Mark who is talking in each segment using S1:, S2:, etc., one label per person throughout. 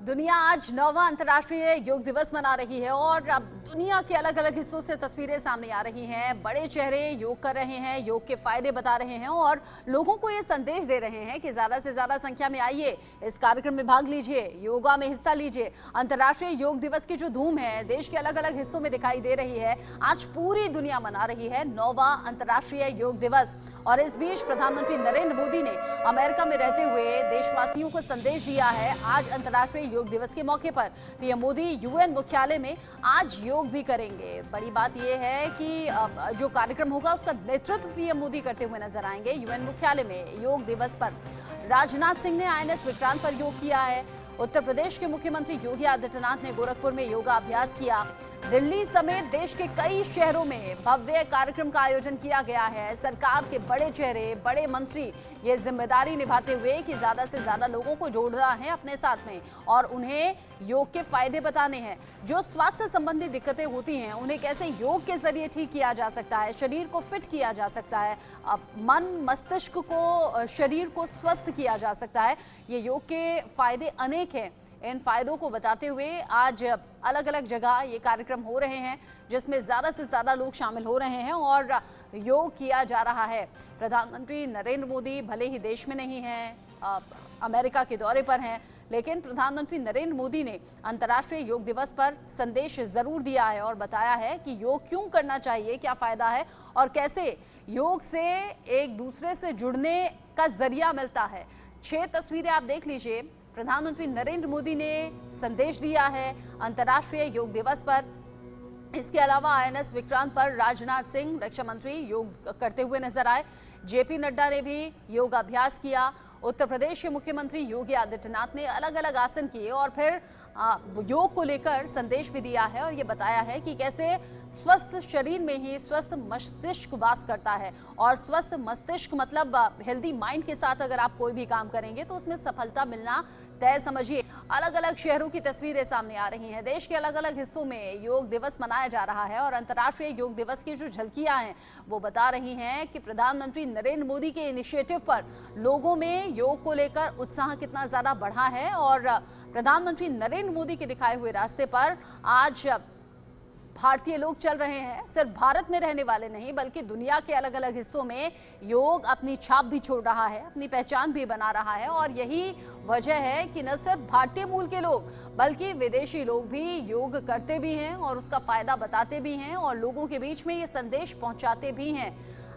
S1: दुनिया आज 9वां अंतर्राष्ट्रीय योग दिवस मना रही है और अब दुनिया के अलग अलग हिस्सों से तस्वीरें सामने आ रही हैं। बड़े चेहरे योग कर रहे हैं, योग के फायदे बता रहे हैं और लोगों को ये संदेश दे रहे हैं कि ज्यादा से ज्यादा संख्या में आइए, इस कार्यक्रम में भाग लीजिए, योगा में हिस्सा लीजिए। अंतर्राष्ट्रीय योग दिवस की जो धूम है देश के अलग अलग हिस्सों में दिखाई दे रही है। आज पूरी दुनिया मना रही है 9वां अंतर्राष्ट्रीय योग दिवस। और इस बीच प्रधानमंत्री नरेंद्र मोदी ने अमेरिका में रहते हुए देशवासियों को संदेश दिया है। आज अंतर्राष्ट्रीय योग दिवस के मौके पर पीएम मोदी यूएन मुख्यालय में आज योग भी करेंगे। बड़ी बात यह है कि जो कार्यक्रम होगा उसका नेतृत्व पीएम मोदी करते हुए नजर आएंगे। यूएन मुख्यालय में योग दिवस पर राजनाथ सिंह ने आईएनएस विक्रांत पर योग किया है। उत्तर प्रदेश के मुख्यमंत्री योगी आदित्यनाथ ने गोरखपुर में योगा अभ्यास किया। दिल्ली समेत देश के कई शहरों में भव्य कार्यक्रम का आयोजन किया गया है। सरकार के बड़े चेहरे, बड़े मंत्री ये जिम्मेदारी निभाते हुए कि ज्यादा से ज्यादा लोगों को जोड़ना है अपने साथ में और उन्हें योग के फायदे बताने हैं। जो स्वास्थ्य संबंधी दिक्कतें होती हैं उन्हें कैसे योग के जरिए ठीक किया जा सकता है, शरीर को फिट किया जा सकता है, मन मस्तिष्क को, शरीर को स्वस्थ किया जा सकता है। ये योग के फायदे अनेक हैं। इन फायदों को बताते हुए आज अलग अलग जगह ये कार्यक्रम हो रहे हैं जिसमें ज्यादा से ज्यादा लोग शामिल हो रहे हैं और योग किया जा रहा है। प्रधानमंत्री नरेंद्र मोदी भले ही देश में नहीं हैं, अमेरिका के दौरे पर हैं, लेकिन प्रधानमंत्री नरेंद्र मोदी ने अंतर्राष्ट्रीय योग दिवस पर संदेश जरूर दिया है और बताया है कि योग क्यों करना चाहिए, क्या फायदा है और कैसे योग से एक दूसरे से जुड़ने का जरिया मिलता है। 6 तस्वीरें आप देख लीजिए। प्रधानमंत्री नरेंद्र मोदी ने संदेश दिया है अंतर्राष्ट्रीय योग दिवस पर। इसके अलावा आईएनएस विक्रांत पर राजनाथ सिंह रक्षा मंत्री योग करते हुए नजर आए। जेपी नड्डा ने भी योग अभ्यास किया। उत्तर प्रदेश के मुख्यमंत्री योगी आदित्यनाथ ने अलग अलग आसन किए और फिर योग को लेकर संदेश भी दिया है और ये बताया है कि कैसे स्वस्थ शरीर में ही स्वस्थ मस्तिष्क वास करता है और स्वस्थ मस्तिष्क मतलब हेल्दी माइंड के साथ अगर आप कोई भी काम करेंगे तो उसमें सफलता मिलना तय समझिए। अलग अलग शहरों की तस्वीरें सामने आ रही हैं। देश के अलग अलग हिस्सों में योग दिवस मनाया जा रहा है और अंतर्राष्ट्रीय योग दिवस की जो झलकियां हैं वो बता रही हैं कि प्रधानमंत्री नरेंद्र मोदी के इनिशिएटिव पर लोगों में योग को लेकर उत्साह कितना ज्यादा बढ़ा है और प्रधानमंत्री नरेंद्र मोदी के दिखाए हुए रास्ते पर आज भारतीय लोग चल रहे हैं। सिर्फ भारत में रहने वाले नहीं बल्कि दुनिया के अलग अलग हिस्सों में योग अपनी छाप भी छोड़ रहा है, अपनी पहचान भी बना रहा है और यही वजह है कि न सिर्फ भारतीय मूल के लोग बल्कि विदेशी लोग भी योग करते भी हैं और उसका फायदा बताते भी हैं और लोगों के बीच में ये संदेश पहुंचाते भी हैं।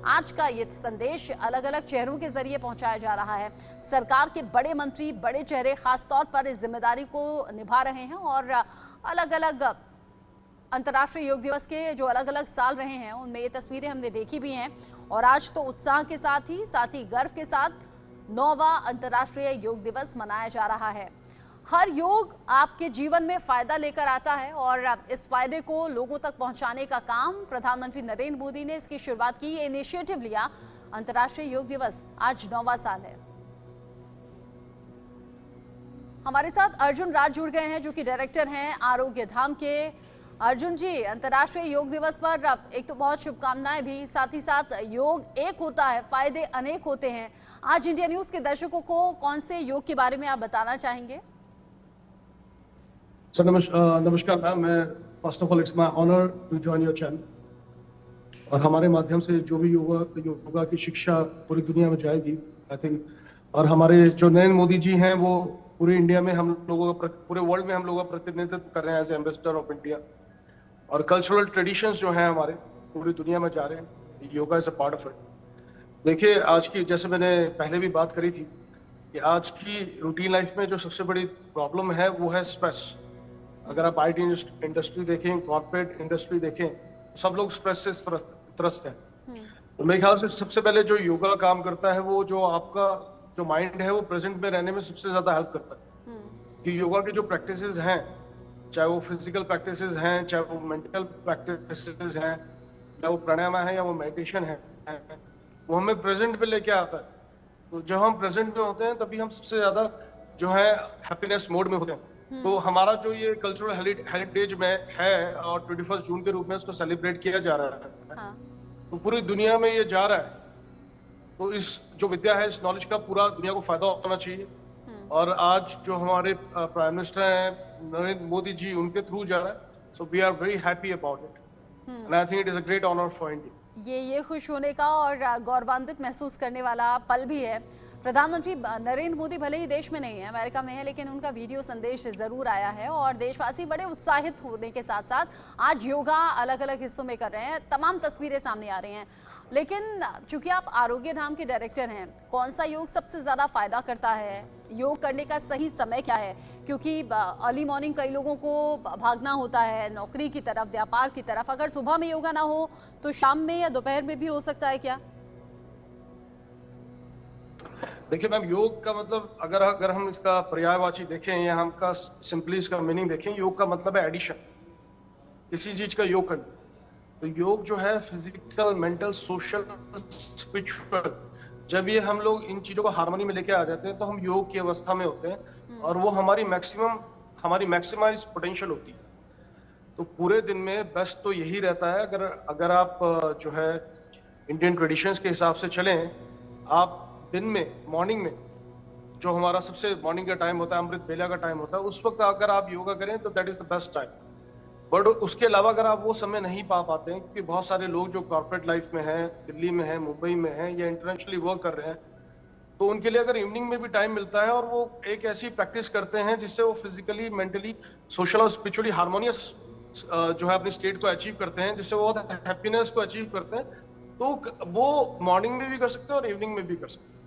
S1: आज का ये संदेश अलग अलग चेहरों के जरिए पहुंचाया जा रहा है। सरकार के बड़े मंत्री, बड़े चेहरे खासतौर पर इस जिम्मेदारी को निभा रहे हैं और अलग अलग अंतर्राष्ट्रीय योग दिवस के जो अलग अलग साल रहे हैं उनमें ये तस्वीरें हमने देखी भी हैं और आज तो उत्साह के साथ ही गर्व के साथ 9वां अंतर्राष्ट्रीय योग दिवस मनाया जा रहा है। हर योग आपके जीवन में फायदा लेकर आता है और इस फायदे को लोगों तक पहुंचाने का काम प्रधानमंत्री नरेंद्र मोदी ने इसकी शुरुआत की, ये इनिशिएटिव लिया। अंतर्राष्ट्रीय योग दिवस आज 9वां साल है। हमारे साथ अर्जुन राज जुड़ गए हैं जो कि डायरेक्टर हैं आरोग्य धाम के। अर्जुन जी, अंतर्राष्ट्रीय योग दिवस पर एक तो बहुत शुभकामनाएं भी, साथ ही साथ योग एक होता है, फायदे अनेक होते हैं। आज इंडिया न्यूज के दर्शकों को कौन से योग के बारे में आप बताना चाहेंगे?
S2: सर नमस्कार मैम, मैं first of all it's my honour to join your channel और हमारे माध्यम से जो भी योगा की शिक्षा पूरी दुनिया में जाएगी आई थिंक, और हमारे जो नरेंद्र मोदी जी हैं वो पूरे इंडिया में हम लोगों का, पूरे वर्ल्ड में हम लोगों का प्रतिनिधित्व कर रहे हैं एज एम्बेसडर ऑफ इंडिया और कल्चरल ट्रेडिशंस जो हैं हमारे पूरी दुनिया में जा रहे हैं। Yoga is a part of it. देखिए आज की, जैसे मैंने पहले भी बात करी थी कि आज की रूटीन लाइफ में जो सबसे बड़ी प्रॉब्लम है वो है स्ट्रेस। अगर आप आईटी इंडस्ट्री देखें, कॉर्पोरेट इंडस्ट्री देखें, सब लोग स्ट्रेस से त्रस्त हैं। तो मेरे ख्याल से सबसे पहले जो योगा काम करता है वो जो आपका जो माइंड है वो प्रेजेंट में रहने में सबसे ज्यादा हेल्प करता है। कि योगा की जो प्रैक्टिसेस हैं, चाहे वो फिजिकल प्रैक्टिसेस हैं, चाहे वो मेंटल प्रैक्टिसेस हैं, या वो प्राणायाम है या वो मेडिटेशन है, वो हमें प्रेजेंट पे लेके आता है। तो जब हम प्रेजेंट में होते हैं तभी हम सबसे ज्यादा जो है हैप्पीनेस मोड में होते हैं। तो हमारा जो ये कल्चरल हेरिटेज में है और 21 जून के रूप में उसको सेलिब्रेट किया जा रहा है। हाँ। तो पूरी दुनिया में ये जा रहा है। तो इस जो विद्या है, इस नॉलेज का पूरा दुनिया को फायदा होना चाहिए और आज जो हमारे प्राइम मिनिस्टर हैं नरेंद्र मोदी जी, उनके थ्रू जा रहा है। So we are very happy about it and I think it is a great honour for India.
S1: ये खुश होने का और गौरवान्वित महसूस करने वाला पल भी है। प्रधानमंत्री नरेंद्र मोदी भले ही देश में नहीं है, अमेरिका में है, लेकिन उनका वीडियो संदेश जरूर आया है और देशवासी बड़े उत्साहित होने के साथ साथ आज योगा अलग अलग हिस्सों में कर रहे हैं। तमाम तस्वीरें सामने आ रही हैं। लेकिन चूंकि आप आरोग्य धाम के डायरेक्टर हैं, कौन सा योग सबसे ज्यादा फायदा करता है? योग करने का सही समय क्या है? क्योंकि अर्ली मॉर्निंग कई लोगों को भागना होता है नौकरी की तरफ, व्यापार की तरफ। अगर सुबह में योगा ना हो तो शाम में या दोपहर में भी हो सकता है क्या?
S2: देखिए मैम, योग का मतलब अगर हम इसका पर्यायवाची देखें या हमका सिंपली इसका मीनिंग देखें, योग का मतलब है एडिशन, किसी चीज का योग करना। तो योग जो है फिजिकल, मेंटल, सोशल, स्पिरिचुअल, जब ये हम लोग इन चीजों को हार्मनी में लेके आ जाते हैं तो हम योग की अवस्था में होते हैं और वो हमारी मैक्सिमाइज पोटेंशियल होती है। तो पूरे दिन में बेस्ट तो यही रहता है, अगर आप जो है इंडियन ट्रेडिशंस के हिसाब से चलें, आप दिन में मॉर्निंग में जो हमारा सबसे मॉर्निंग का टाइम होता है, अमृत बेला का टाइम होता है, उस वक्त अगर आप योगा करें तो that is the best time. But उसके अलावा अगर आप वो समय नहीं पा पाते हैं, क्योंकि बहुत सारे लोग जो कॉर्पोरेट लाइफ में हैं, दिल्ली में हैं, मुंबई में हैं या इंटरनेशनली वर्क कर रहे हैं, तो उनके लिए अगर इवनिंग में भी टाइम मिलता है और वो एक ऐसी प्रैक्टिस करते हैं जिससे वो फिजिकली, मेंटली, सोशल और स्पिरिचुअली हार्मोनियस जो है अपनी स्टेट को अचीव करते हैं, जिससे वो हैप्पीनेस को अचीव करते हैं, तो वो मॉर्निंग में भी कर सकते हैं और इवनिंग में भी कर सकते हैं।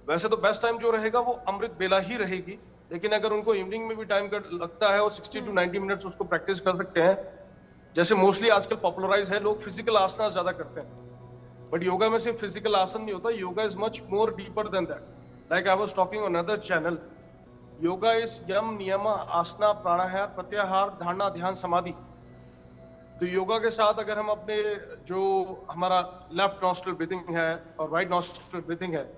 S2: वैसे तो बेस्ट टाइम जो रहेगा वो अमृत बेला ही रहेगी, लेकिन अगर उनको इवनिंग में भी टाइम लगता है और 60 टू 90 मिनट्स उसको प्रैक्टिस कर सकते हैं। जैसे मोस्टली आजकल पॉपुलराइज है, लोग फिजिकल आसना ज्यादा करते हैं, बट योगा में सिर्फ फिजिकल आसन नहीं होता, yoga is much more deeper than that. Like I was talking on another channel, yoga is yama, niyama, asana, प्राणायाम, प्रत्याहार, धारणा, ध्यान, समाधि। तो योगा के साथ अगर हम अपने जो हमारा लेफ्ट नॉस्ट्रल ब्रीथिंग है और राइट नॉस्ट्रल ब्रीथिंग है,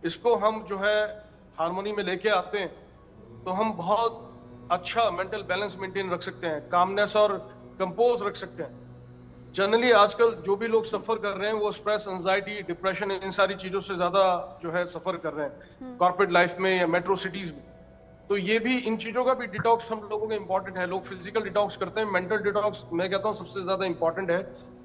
S2: इसको हम जो है हार्मोनी में लेके आते हैं, तो हम बहुत अच्छा मेंटल बैलेंस मेंटेन रख सकते हैं, कामनेस और कंपोज रख सकते हैं। जनरली आजकल जो भी लोग सफर कर रहे हैं वो स्ट्रेस, एंजाइटी, डिप्रेशन, इन सारी चीजों से ज्यादा जो है सफर कर रहे हैं कॉर्पोरेट लाइफ में या मेट्रो सिटीज में। तो ये भी, इन चीजों का भी डिटॉक्स हम लोगों का इंपॉर्टेंट है। लोग फिजिकल डिटॉक्स करते हैं, मेंटल डिटॉक्स मैं कहता हूँ सबसे ज्यादा इंपॉर्टेंट है,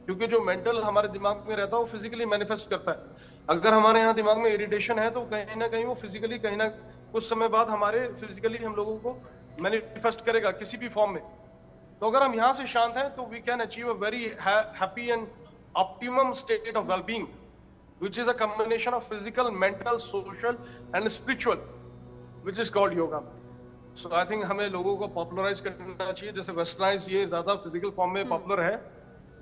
S2: क्योंकि जो मेंटल हमारे दिमाग में रहता है वो फिजिकली मैनिफेस्ट करता है। अगर हमारे यहाँ दिमाग में इरिटेशन है तो कहीं ना कहीं वो फिजिकली, कहीं ना कुछ समय बाद हमारे फिजिकली हम लोगों को मैनिफेस्ट करेगा किसी भी फॉर्म में। तो अगर हम यहाँ से शांत हैं तो we can achieve a very happy and optimum state of wellbeing, which is a combination of physical, mental, social and spiritual, which is called yoga. So I think हमें लोगों को पॉपुलराइज करना चाहिए। जैसे वेस्टर्नाइज ये ज्यादा फिजिकल फॉर्म में popular है,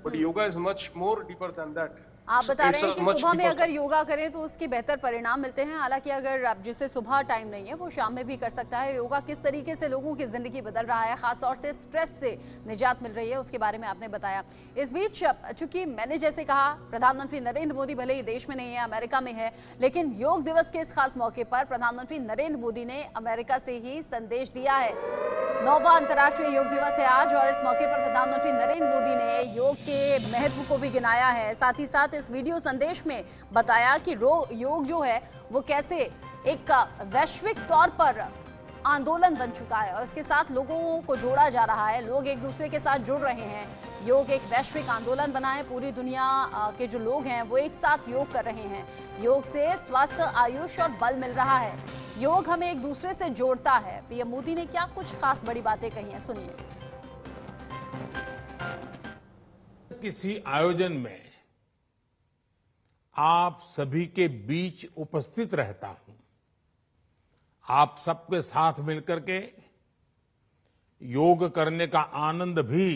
S2: but yoga is much more deeper than that.
S1: आप बता रहे हैं कि सुबह में अगर योगा करें तो उसके बेहतर परिणाम मिलते हैं। हालांकि अगर आप जिसे सुबह टाइम नहीं है वो शाम में भी कर सकता है। योगा किस तरीके से लोगों की जिंदगी बदल रहा है, खासतौर से स्ट्रेस से निजात मिल रही है, उसके बारे में आपने बताया। इस बीच चूंकि मैंने जैसे कहा, प्रधानमंत्री नरेंद्र मोदी भले ही देश में नहीं है, अमेरिका में है, लेकिन योग दिवस के इस खास मौके पर प्रधानमंत्री नरेंद्र मोदी ने अमेरिका से ही संदेश दिया है। 9वां अंतर्राष्ट्रीय योग दिवस है आज और इस मौके पर प्रधानमंत्री नरेंद्र मोदी ने योग के महत्व को भी गिनाया है। साथ ही साथ इस वीडियो संदेश में बताया कि योग जो है वो कैसे एक वैश्विक तौर पर आंदोलन बन चुका है और इसके साथ लोगों को जोड़ा जा रहा है, लोग एक दूसरे के साथ जुड़ रहे हैं। योग एक वैश्विक आंदोलन बना है, पूरी दुनिया के जो लोग हैं वो एक साथ योग कर रहे हैं। योग से स्वास्थ्य, आयुष और बल मिल रहा है। योग हमें एक दूसरे से जोड़ता है। पीएम मोदी ने क्या कुछ खास बड़ी बातें कही हैं, सुनिए।
S3: किसी आयोजन में आप सभी के बीच उपस्थित रहता हूं, आप सबके साथ मिलकर के योग करने का आनंद भी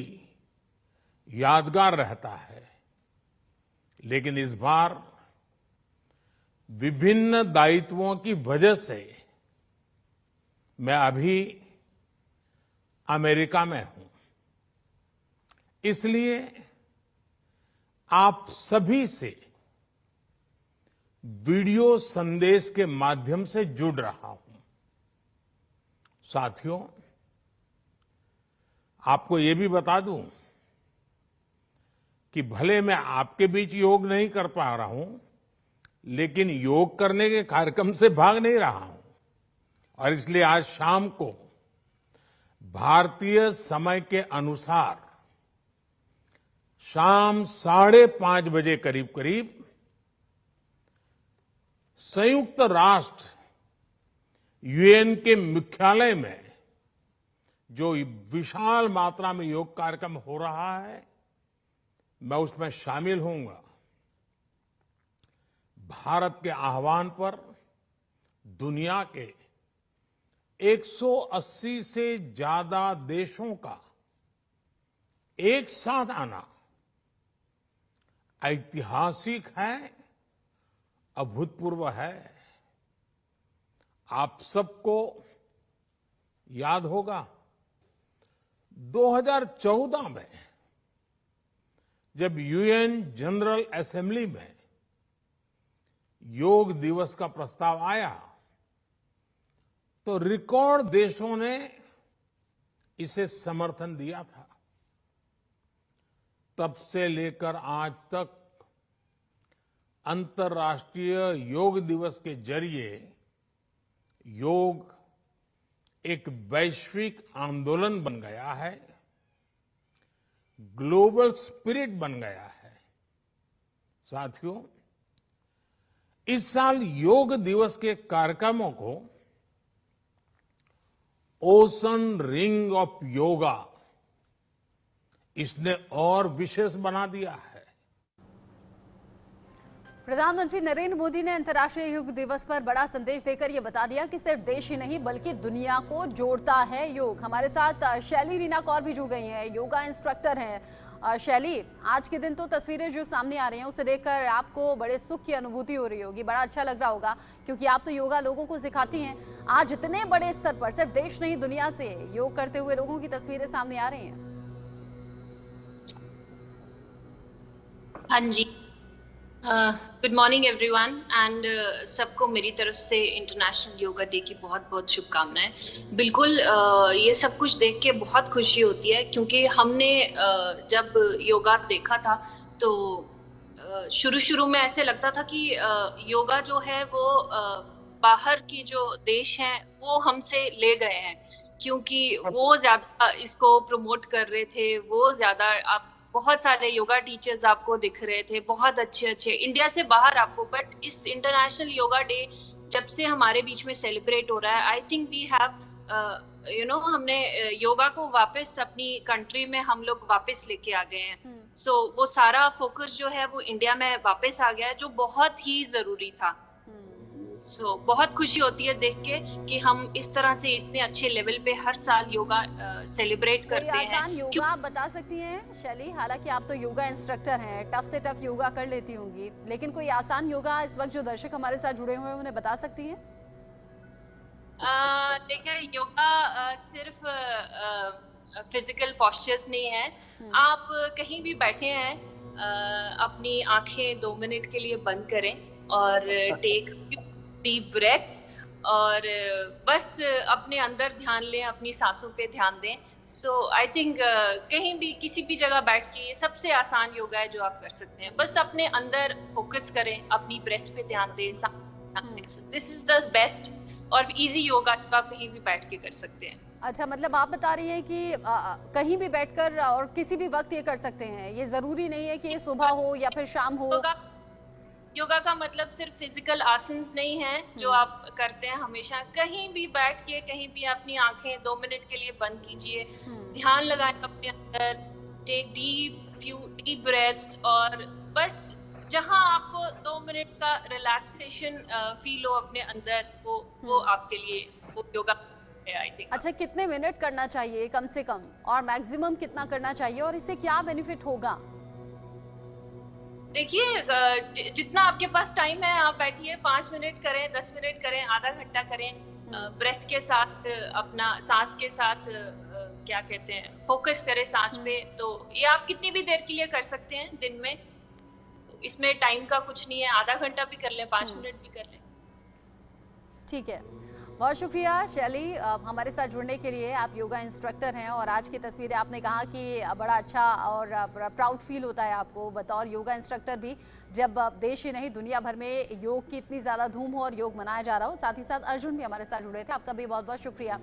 S3: यादगार रहता है। लेकिन इस बार विभिन्न दायित्वों की वजह से मैं अभी अमेरिका में हूं, इसलिए आप सभी से वीडियो संदेश के माध्यम से जुड़ रहा हूं। साथियों, आपको ये भी बता दूं कि भले मैं आपके बीच योग नहीं कर पा रहा हूं, लेकिन योग करने के कार्यक्रम से भाग नहीं रहा हूं। और इसलिए आज शाम को भारतीय समय के अनुसार शाम 5:30 बजे करीब करीब संयुक्त राष्ट्र यूएन के मुख्यालय में जो विशाल मात्रा में योग कार्यक्रम हो रहा है, मैं उसमें शामिल होऊंगा। भारत के आह्वान पर दुनिया के 180 से ज्यादा देशों का एक साथ आना ऐतिहासिक है, अभूतपूर्व है। आप सबको याद होगा 2014 में जब यूएन जनरल असेंबली में योग दिवस का प्रस्ताव आया तो रिकॉर्ड देशों ने इसे समर्थन दिया था। तब से लेकर आज तक अंतर्राष्ट्रीय योग दिवस के जरिए योग एक वैश्विक आंदोलन बन गया है, ग्लोबल स्पिरिट बन गया है। साथियों, इस साल योग दिवस के कार्यक्रमों को ओशन रिंग ऑफ योगा इसने और विशेष बना दिया है।
S1: प्रधानमंत्री नरेंद्र मोदी ने अंतर्राष्ट्रीय योग दिवस पर बड़ा संदेश देकर यह बता दिया कि सिर्फ देश ही नहीं बल्कि दुनिया को जोड़ता है योग। हमारे साथ शैली रीना कौर भी जुड़ गई हैं, योगा इंस्ट्रक्टर हैं। शैली, आज के दिन तो तस्वीरें जो सामने आ रही हैं उसे देखकर आपको बड़े सुख की अनुभूति हो रही होगी, बड़ा अच्छा लग रहा होगा क्योंकि आप तो योगा लोगों को सिखाती हैं। आज इतने बड़े स्तर पर सिर्फ देश नहीं दुनिया से योग करते हुए लोगों की तस्वीरें सामने आ रही हैं।
S4: हाँ जी, गुड मॉर्निंग एवरीवन एंड सबको मेरी तरफ से इंटरनेशनल योगा डे की बहुत बहुत शुभकामनाएं। बिल्कुल ये सब कुछ देख के बहुत खुशी होती है क्योंकि हमने जब योगा देखा था तो शुरू में ऐसे लगता था कि योगा जो है वो बाहर की जो देश हैं वो हमसे ले गए हैं क्योंकि वो ज़्यादा इसको प्रमोट कर रहे थे, वो ज़्यादा आप बहुत सारे योगा टीचर्स आपको दिख रहे थे, बहुत अच्छे इंडिया से बाहर आपको। बट इस इंटरनेशनल योगा डे जब से हमारे बीच में सेलिब्रेट हो रहा है, आई थिंक वी हैव हमने योगा को वापस अपनी कंट्री में हम लोग वापस लेके आ गए हैं। सो वो सारा फोकस जो है वो इंडिया में वापस आ गया है, जो बहुत ही जरूरी था। सो बहुत खुशी होती है देख के कि हम इस तरह से इतने अच्छे लेवल पे हर साल योगा सेलिब्रेट करते हैं।
S1: आसान योगा आप बता सकती हैं शैली? हालांकि आप तो योगा इंस्ट्रक्टर हैं, टफ से टफ योगा कर लेती होंगी, लेकिन कोई आसान योगा इस वक्त जो दर्शक हमारे साथ जुड़े हुए हैं उन्हें बता सकती हैं?
S4: देखिए, योगा सिर्फ फिजिकल पोस्चर्स नहीं है। आप कहीं भी बैठे हैं, अपनी आंखें 2 मिनट के लिए बंद करें और टेक डीप ब्रेथ्स और बस अपने अंदर ध्यान लें, अपनी सांसों पे ध्यान दें। सो आई थिंक कहीं भी किसी भी जगह बैठ के ये सबसे आसान योगा है जो आप कर सकते हैं। बस अपने अंदर फोकस करें, अपनी ब्रेथ पे ध्यान दें। दिस इज द बेस्ट और इजी योगा जो आप कहीं भी बैठ के कर सकते हैं।
S1: अच्छा, मतलब आप बता रही हैं कि कहीं भी बैठकर और किसी भी वक्त ये कर सकते हैं, ये जरूरी नहीं है कि ये सुबह हो या फिर शाम हो।
S4: योगा का मतलब सिर्फ फिजिकल आसन्स नहीं है जो आप करते हैं हमेशा। कहीं भी बैठ के, कहीं भी अपनी आंखें 2 मिनट के लिए बंद कीजिए, ध्यान लगाएं अपने अंदर, टेक डीप ब्रेथ्स और बस जहां आपको 2 मिनट का रिलैक्सेशन फील हो अपने अंदर, वो आपके लिए वो योगा है, आई थिंक।
S1: अच्छा, कितने मिनट करना चाहिए कम से कम और मैक्सिमम कितना करना चाहिए और इससे क्या बेनिफिट होगा?
S4: देखिए, जितना आपके पास टाइम है आप बैठिए, 5 मिनट करें, 10 मिनट करें, आधा घंटा करें। ब्रेथ के साथ, अपना सांस के साथ क्या कहते हैं, फोकस करें सांस पे। तो ये आप कितनी भी देर के लिए कर सकते हैं दिन में, इसमें टाइम का कुछ नहीं है। आधा घंटा भी कर लें, 5 मिनट भी कर लें।
S1: ठीक है। बहुत शुक्रिया शैली, हमारे साथ जुड़ने के लिए। आप योगा इंस्ट्रक्टर हैं और आज की तस्वीरें आपने कहा कि बड़ा अच्छा और प्राउड फील होता है आपको बतौर योगा इंस्ट्रक्टर भी, जब देश ही नहीं दुनिया भर में योग की इतनी ज़्यादा धूम हो और योग मनाया जा रहा हो। साथ ही साथ अर्जुन भी हमारे साथ जुड़े थे, आपका भी बहुत बहुत शुक्रिया।